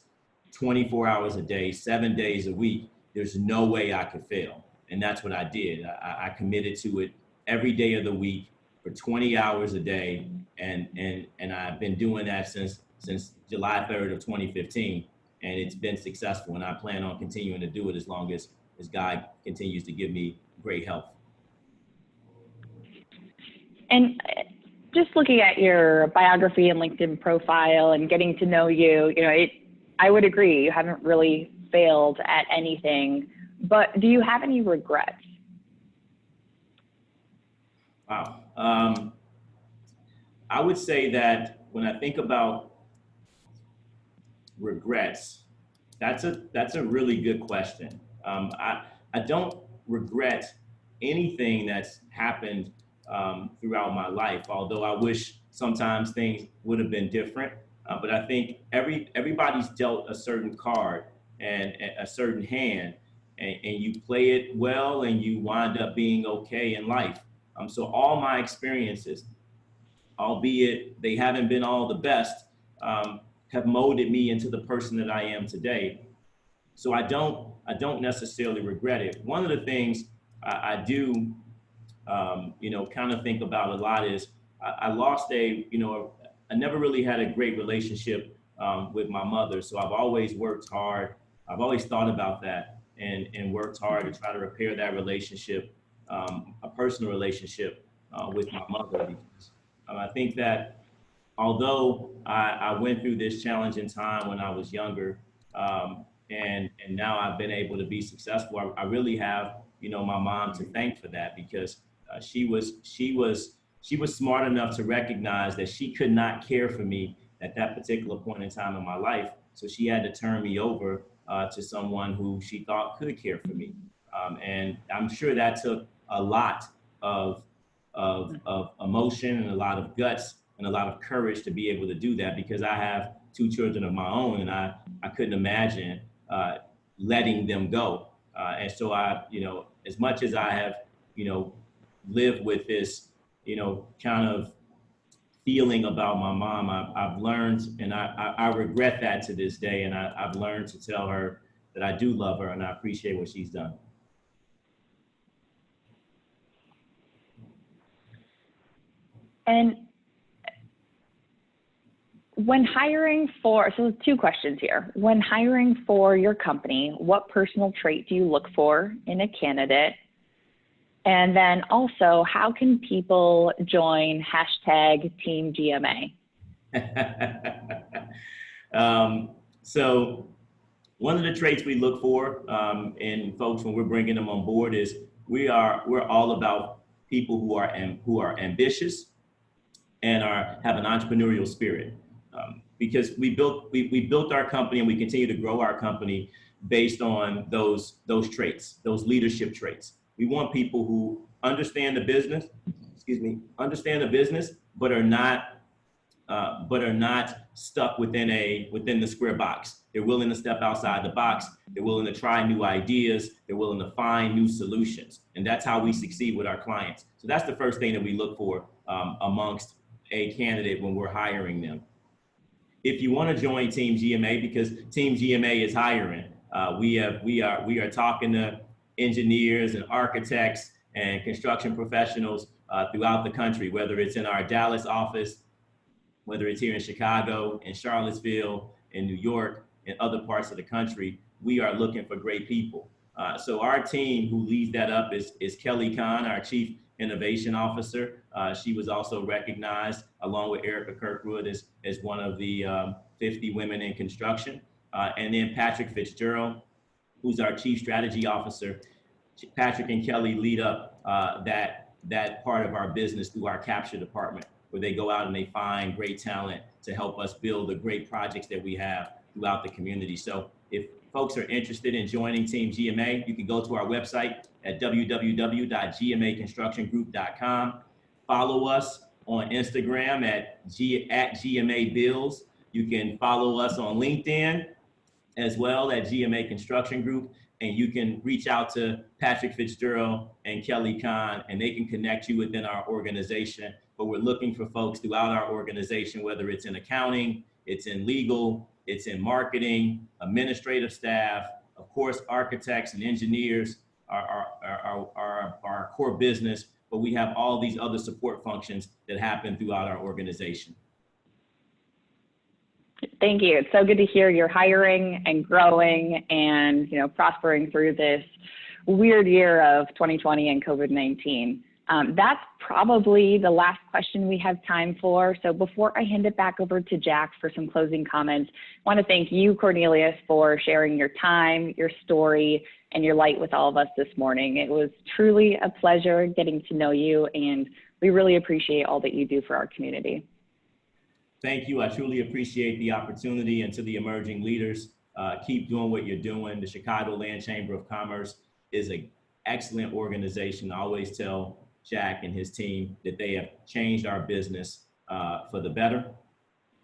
24 hours a day, 7 days a week, there's no way I could fail. And that's what I did. I committed to it every day of the week for 20 hours a day. And I've been doing that since July 3rd of 2015. And it's been successful. And I plan on continuing to do it as long as God continues to give me great health. And just looking at your biography and LinkedIn profile and getting to know you, I would agree, you haven't really failed at anything, but do you have any regrets? Wow. I would say that when I think about regrets, that's a really good question. I don't regret anything that's happened throughout my life, although I wish sometimes things would have been different. But I think everybody's dealt a certain card and a certain hand, and you play it well and you wind up being okay in life. So all my experiences, albeit they haven't been all the best, have molded me into the person that I am today. So I don't necessarily regret it. One of the things I do, kind of think about a lot is I lost I never really had a great relationship with my mother. So I've always worked hard. I've always thought about that and worked hard to try to repair that relationship, a personal relationship with my mother. Because I think that although I went through this challenging time when I was younger, and now I've been able to be successful, I really have, my mom to thank for that, because she was smart enough to recognize that she could not care for me at that particular point in time in my life. So she had to turn me over to someone who she thought could care for me. And I'm sure that took a lot of emotion and a lot of guts and a lot of courage to be able to do that, because I have 2 children of my own, and I couldn't imagine letting them go. And so as much as I have, lived with this, kind of feeling about my mom, I've learned, and I regret that to this day. And I've learned to tell her that I do love her and I appreciate what she's done. And when hiring so 2 questions here. When hiring for your company, what personal trait do you look for in a candidate? And then also, how can people join #Team GMA? So one of the traits we look for in folks when we're bringing them on board is we're all about people who are ambitious and have an entrepreneurial spirit. Because we built our company and we continue to grow our company based on those traits, those leadership traits. We want people who understand the business, but are not stuck within the square box. They're willing to step outside the box. They're willing to try new ideas. They're willing to find new solutions. And that's how we succeed with our clients. So that's the first thing that we look for amongst a candidate when we're hiring them. If you want to join Team GMA, because Team GMA is hiring, we are talking to engineers and architects and construction professionals throughout the country, whether it's in our Dallas office, whether it's here in Chicago, in Charlottesville, in New York, and other parts of the country. We are looking for great people. So our team who leads that up is Kelly Khan, our Chief Innovation Officer. She was also recognized, along with Erica Kirkwood, as one of the 50 women in construction. And then Patrick Fitzgerald, who's our Chief Strategy Officer. Patrick and Kelly lead up that part of our business through our capture department, where they go out and they find great talent to help us build the great projects that we have throughout the community. So if folks are interested in joining Team GMA, you can go to our website at www.gmaconstructiongroup.com. Follow us on Instagram at GMA Builds. You can follow us on LinkedIn as well at GMA Construction Group. And you can reach out to Patrick Fitzgerald and Kelly Khan, and they can connect you within our organization. But we're looking for folks throughout our organization, whether it's in accounting, it's in legal, it's in marketing, administrative staff, of course, architects and engineers are our core business, but we have all these other support functions that happen throughout our organization. Thank you. It's so good to hear you're hiring and growing and prospering through this weird year of 2020 and COVID-19. That's probably the last question we have time for. So before I hand it back over to Jack for some closing comments, I want to thank you, Cornelius, for sharing your time, your story, and your light with all of us this morning. It was truly a pleasure getting to know you, and we really appreciate all that you do for our community. Thank you. I truly appreciate the opportunity, and to the emerging leaders, keep doing what you're doing. The Chicagoland Chamber of Commerce is an excellent organization. I always tell Jack and his team that they have changed our business for the better.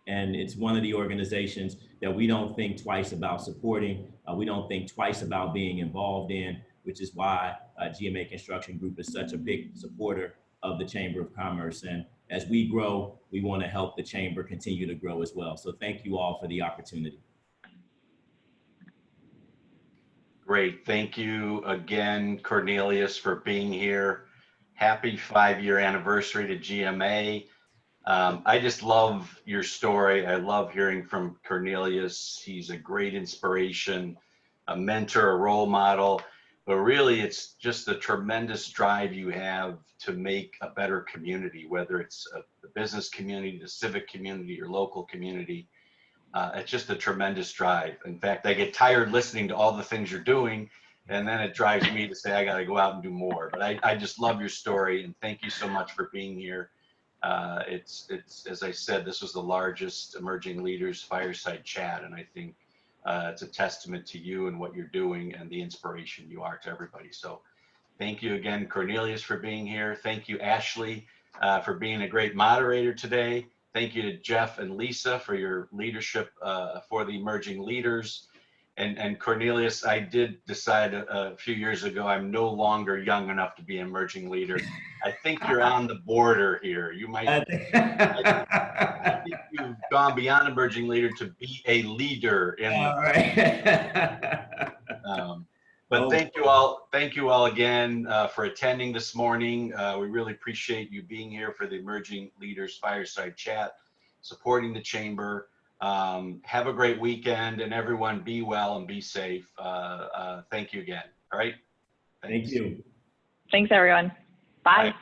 And it's one of the organizations that we don't think twice about supporting. We don't think twice about being involved in, which is why GMA Construction Group is such a big supporter of the Chamber of Commerce. And as we grow, we want to help the Chamber continue to grow as well. So thank you all for the opportunity. Great. Thank you again, Cornelius, for being here. Happy 5-year anniversary to GMA. I just love your story. I love hearing from Cornelius. He's a great inspiration, a mentor, a role model, but really it's just the tremendous drive you have to make a better community, whether it's the business community, the civic community, your local community. It's just a tremendous drive. In fact, I get tired listening to all the things you're doing, and then it drives me to say, I got to go out and do more. But I just love your story, and thank you so much for being here. It's as I said, this was the largest Emerging Leaders Fireside Chat, and I think it's a testament to you and what you're doing and the inspiration you are to everybody. So thank you again, Cornelius, for being here. Thank you, Ashley, for being a great moderator today. Thank you to Jeff and Lisa for your leadership for the Emerging Leaders. And Cornelius, I did decide a few years ago, I'm no longer young enough to be an emerging leader. I think you're on the border here. You might, I think you've gone beyond emerging leader to be a leader in but thank you all again for attending this morning. We really appreciate you being here for the Emerging Leaders Fireside Chat, supporting the Chamber. Have a great weekend, and everyone be well and be safe. Thank you again. All right. Thank you. Thanks, everyone. Bye. Bye.